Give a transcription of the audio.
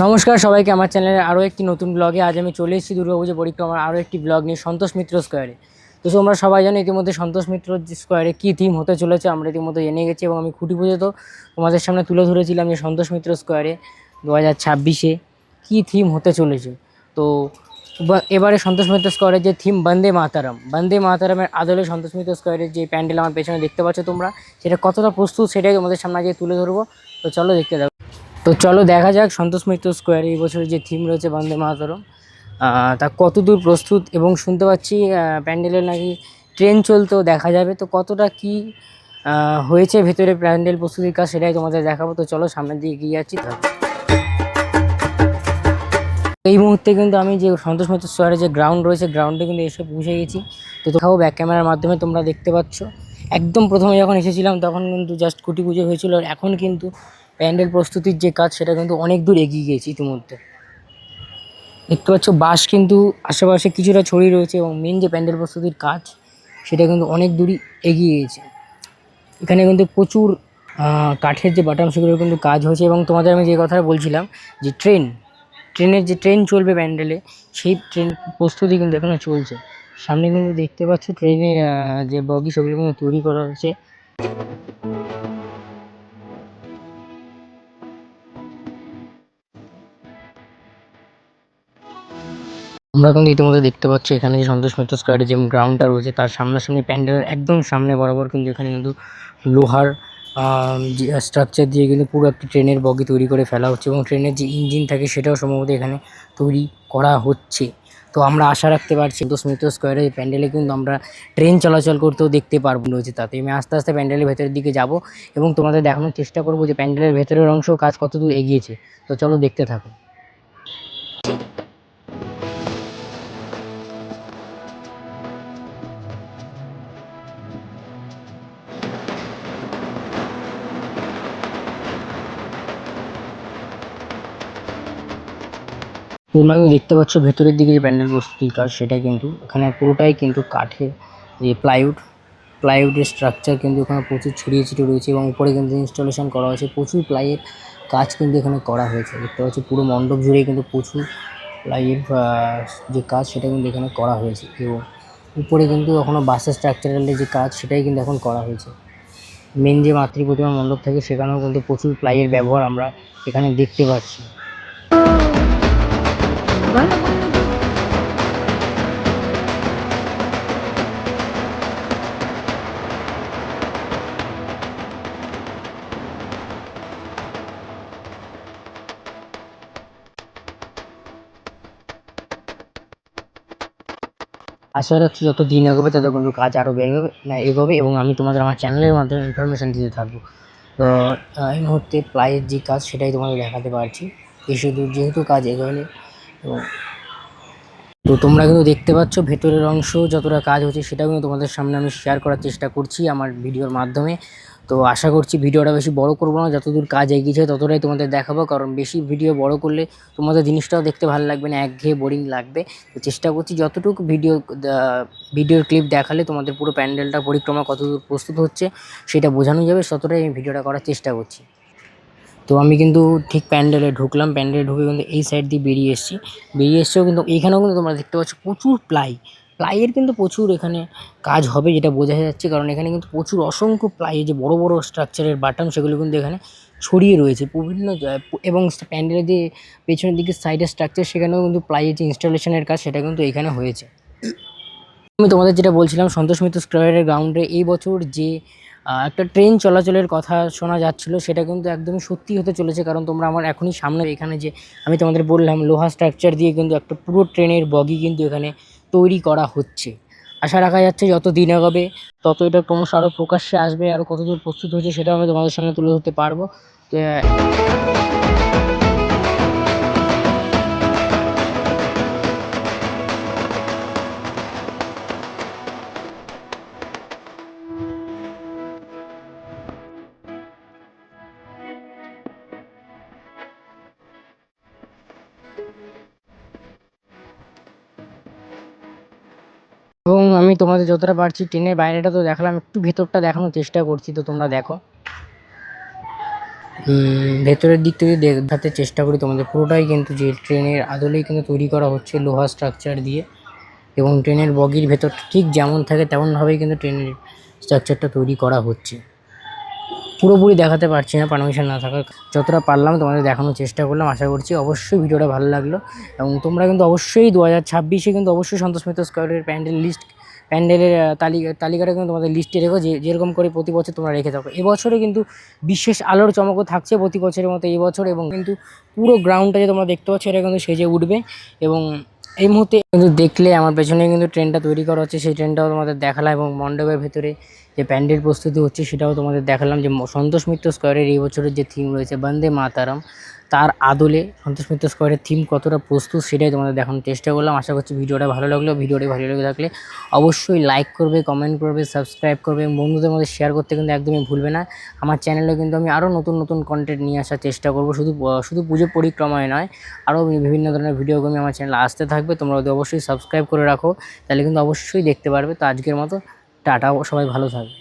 নমস্কার সবাইকে আমার চ্যানেলের আরও একটি নতুন ব্লগে আজ আমি চলে এসেছি দুর্গাপুজো পরিক্রমার আরও একটি ব্লগ নিয়ে সন্তোষ মিত্র স্কোয়ারে। তো তোমরা সবাই জানো ইতিমধ্যে সন্তোষ মিত্র স্কোয়ারে কী থিম হতে চলেছে আমরা ইতিমধ্যে জেনে গেছি এবং আমি খুঁটি পুজো তো তোমাদের সামনে তুলে ধরেছিলাম যে সন্তোষ মিত্র স্কোয়ারে 2026-এ কী থিম হতে চলেছে। তো এবারে সন্তোষ মিত্র স্কোয়ারের যে থিম বন্দে মাতারামের আদলে সন্তোষ মিত্র স্কোয়ারের যে প্যান্ডেল আমার পেছনে দেখতে পাচ্ছ তোমরা, সেটা কতটা প্রস্তুত সেটাই তোমাদের সামনে আজকে তুলে ধরবো। তো চলো দেখা যাক সন্তোষ মিত্র স্কোয়ারে এই বছরের যে থিম রয়েছে বন্দে মাতরম তা কতদূর প্রস্তুত। এবং শুনতে পাচ্ছি প্যান্ডেলের নাকি ট্রেন চলতেও দেখা যাবে। তো কতটা কি হয়েছে ভেতরে প্যান্ডেল প্রস্তুতির কাজ সেটাই তোমাদের দেখাবো। তো চলো সামনের দিকে এগিয়ে যাচ্ছি। এই মুহূর্তে কিন্তু আমি যে সন্তোষ মিত্র স্কোয়ারে যে গ্রাউন্ড রয়েছে গ্রাউন্ডে কিন্তু এসে পৌঁছে গেছি। তো দেখাবো ব্যাক ক্যামেরার মাধ্যমে তোমরা দেখতে পাচ্ছ একদম প্রথমে যখন এসেছিলাম তখন কিন্তু জাস্ট খুঁটি পুজো হয়েছিল, আর এখন কিন্তু প্যান্ডেল প্রস্তুতির যে কাজ সেটা কিন্তু অনেক দূর এগিয়ে গিয়েছে। ইতিমধ্যে দেখতে পাচ্ছ বাঁশ কিন্তু আশেপাশে কিছুটা ছড়িয়ে রয়েছে এবং মেন যে প্যান্ডেল প্রস্তুতির কাজ সেটা কিন্তু অনেক দূরই এগিয়ে গিয়েছে। এখানে কিন্তু প্রচুর কাঠের যে বাটাম সেগুলোর কিন্তু কাজ হয়েছে। এবং তোমাদের আমি যে কথাটা বলছিলাম যে ট্রেনের যে ট্রেন চলবে প্যান্ডেলে, সেই ট্রেন প্রস্তুতি কিন্তু এখনো চলছে। সামনে কিন্তু দেখতে পাচ্ছ ট্রেনের যে বগি সেগুলো কিন্তু তৈরি করা হচ্ছে। আমরা কিন্তু ইতিমধ্যে দেখতে পাচ্ছি এখানে যে সন্তোষ মিত্র স্কোয়ারের যে গ্রাউন্ডটা রয়েছে তার সামনাসামনি প্যান্ডেলের একদম সামনে বরাবর কিন্তু এখানে কিন্তু লোহার যে স্ট্রাকচার দিয়ে কিন্তু পুরো একটি ট্রেনের বগি তৈরি করে ফেলা হচ্ছে এবং ট্রেনের যে ইঞ্জিন থাকে সেটাও সম্ভবত এখানে তৈরি করা হচ্ছে। তো আমরা আশা রাখতে পারছি সন্তোষ মিত্র স্কোয়ারের এই প্যান্ডেলে কিন্তু আমরা ট্রেন চলাচল করতেও দেখতে পারবো রয়েছে। তাতে আমি আস্তে আস্তে প্যান্ডেলের ভেতরের দিকে যাব এবং তোমাদের দেখানোর চেষ্টা করবো যে প্যান্ডেলের ভেতরের অংশ কাজ কতদূর এগিয়েছে। তো চলো দেখতে থাকো। তোমরা কিন্তু দেখতে পাচ্ছ ভেতরের দিকে যে প্যান্ডেল প্রস্তুতির কাজ সেটা কিন্তু এখানে পুরোটাই কিন্তু কাঠের যে প্লাইউডের স্ট্রাকচার কিন্তু এখানে প্রচুর ছড়িয়ে ছিটিয়ে রয়েছে এবং উপরে কিন্তু ইনস্টলেশন করা হয়েছে। প্রচুর প্লাইয়ের কাজ কিন্তু এখানে করা হয়েছে। দেখতে পাচ্ছি পুরো মণ্ডপ জুড়েই কিন্তু প্রচুর প্লাইয়ের যে কাজ সেটা কিন্তু এখানে করা হয়েছে এবং উপরে কিন্তু এখনও বাসের স্ট্রাকচারালের যে কাজ সেটাই কিন্তু এখন করা হয়েছে। মেন যে মাতৃ প্রতিমা মণ্ডপ থাকে সেখানেও কিন্তু প্রচুর প্লাইয়ের ব্যবহার আমরা এখানে দেখতে পাচ্ছি। আশা রাখছি যত দিন এগোবে তত কিন্তু কাজ আরও এগোবে এবং আমি তোমাদের আমার চ্যানেলের মাধ্যমে ইনফরমেশান দিতে থাকবো। তো এই মুহূর্তে প্লাইয়ের যে কাজ সেটাই তোমাদের দেখাতে পারছি। বেশি দূর যেহেতু কাজ এগোয়নি তো তোমরা কিন্তু দেখতে পাচ্ছ ভেতরের অংশ যতটা কাজ হচ্ছে সেটাও কিন্তু তোমাদের সামনে আমি শেয়ার করার চেষ্টা করছি আমার ভিডিওর মাধ্যমে। তো আশা করছি ভিডিওটা বেশি বড় করবো না, যতদূর কাজ এগিয়েছে ততটাই তোমাদের দেখাবো, কারণ বেশি ভিডিও বড় করলে তোমাদের জিনিসটাও দেখতে ভালো লাগবে না, একঘেয়ে বোরিং লাগবে। তো চেষ্টা করছি যতটুকু ভিডিওর ক্লিপ দেখালে তোমাদের পুরো প্যান্ডেলটা পরিক্রমা কতদূর প্রস্তুত হচ্ছে সেটা বোঝানো যাবে, ততটাই আমি ভিডিওটা করার চেষ্টা করছি। তো আমি কিন্তু ঠিক প্যান্ডেলে ঢুকলাম, প্যান্ডেলে ঢুকে কিন্তু এই সাইড দিয়ে বেরিয়ে এসছেও কিন্তু এইখানেও কিন্তু তোমরা দেখতে পাচ্ছ প্রচুর প্লাইয়ের কিন্তু প্রচুর এখানে কাজ হবে যেটা বোঝা যাচ্ছে, কারণ এখানে কিন্তু প্রচুর অসংখ্য প্লাইয়ের যে বড় বড় স্ট্রাকচারের বাটাম সেগুলো কিন্তু এখানে ছড়িয়ে রয়েছে বিভিন্ন এবং প্যান্ডেলের যে পেছনের দিকে সাইডের স্ট্রাকচার সেখানেও কিন্তু প্লাইয়ের যে ইনস্টলেশনের কাজ সেটা কিন্তু এখানে হয়েছে। আমি তোমাদের যেটা বলছিলাম সন্তোষ মিত্র স্কোয়ারের গ্রাউন্ডে এই বছর যে একটা ট্রেন চলাচলের কথা শোনা যাচ্ছিল সেটা কিন্তু একদমই সত্যি হতে চলেছে, কারণ তোমরা আমার এখনই সামনে এখানে যে আমি তোমাদের বললাম লোহা স্ট্রাকচার দিয়ে কিন্তু একটা পুরো ট্রেনের বগি কিন্তু এখানে তৈরি করা হচ্ছে। আশা রাখা যাচ্ছে যত দিন এগোবে তত এটা ক্রমশ আরও প্রকাশ্যে আসবে, আরও কতদূর প্রস্তুত হয়েছে সেটাও আমি তোমাদের সামনে তুলে ধরতে পারবো। তো এবং আমি তোমাদের যতটা পারছি ট্রেনের বাইরেটা তো দেখালাম, একটু ভেতরটা দেখানোর চেষ্টা করছি। তো তোমরা দেখো ভেতরের দিক থেকে দেখাতে চেষ্টা করি তোমাদের, পুরোটাই কিন্তু যে ট্রেনের আদলেই কিন্তু তৈরি করা হচ্ছে লোহা স্ট্রাকচার দিয়ে, এবং ট্রেনের বগির ভেতর ঠিক যেমন থাকে তেমনভাবেই কিন্তু ট্রেনের স্ট্রাকচারটা তৈরি করা হচ্ছে। পুরোপুরি দেখাতে পারছি না পারমিশন না থাকার, যতটা পারলাম তোমাদের দেখানোর চেষ্টা করলাম। আশা করছি অবশ্যই ভিডিওটা ভালো লাগলো, এবং তোমরা কিন্তু অবশ্যই 2026-এ কিন্তু অবশ্যই সন্তোষ মিত্র স্কোয়ারের প্যান্ডেলের তালিকাটা কিন্তু তোমাদের লিস্টে রেখো, যেরকম করে প্রতি বছর তোমরা রেখে থাকো। এবছরে কিন্তু বিশেষ আলোর চমকও থাকছে প্রতি বছরের মতো এই বছর, এবং কিন্তু পুরো গ্রাউন্ডটা যে তোমরা দেখতে পাচ্ছ এটা কিন্তু সেজে উঠবে। এবং এই মুহূর্তে কিন্তু দেখলে আমার পেছনে কিন্তু ট্রেনটা তৈরি করা হচ্ছে, সেই ট্রেনটাও তোমাদের দেখালাম, এবং মণ্ডপের ভেতরে যে প্যান্ডেল প্রস্তুতি হচ্ছে সেটাও তোমাদের দেখালাম। যে সন্তোষ মিত্র স্কোয়ারের এই বছরের যে থিম রয়েছে বন্দে মাতারাম, তার আদলে সন্তোষ মিত্র স্কোয়ারের থিম কতটা প্রস্তুত সেটাই তোমাদের দেখানোর চেষ্টা করলাম। আশা করছি ভিডিওটা ভালো লাগলো। ভিডিওটি ভালো লেগে থাকলে অবশ্যই লাইক করবে, কমেন্ট করবে, সাবস্ক্রাইব করবে, এবং বন্ধুদের মধ্যে শেয়ার করতে কিন্তু একদমই ভুলবে না। আমার চ্যানেলে কিন্তু আমি আরও নতুন নতুন কন্টেন্ট নিয়ে আসার চেষ্টা করব, শুধু পুজো পরিক্রমায় নয়, আরও বিভিন্ন ধরনের ভিডিওগুলো আমার চ্যানেলে আসতে থাকবে। তোমরা ওদের অবশ্যই সাবস্ক্রাইব করে রাখো, তাহলে কিন্তু অবশ্যই দেখতে পারবে। তো আজকের মতো টাটা, সবাই ভালো থাকবে।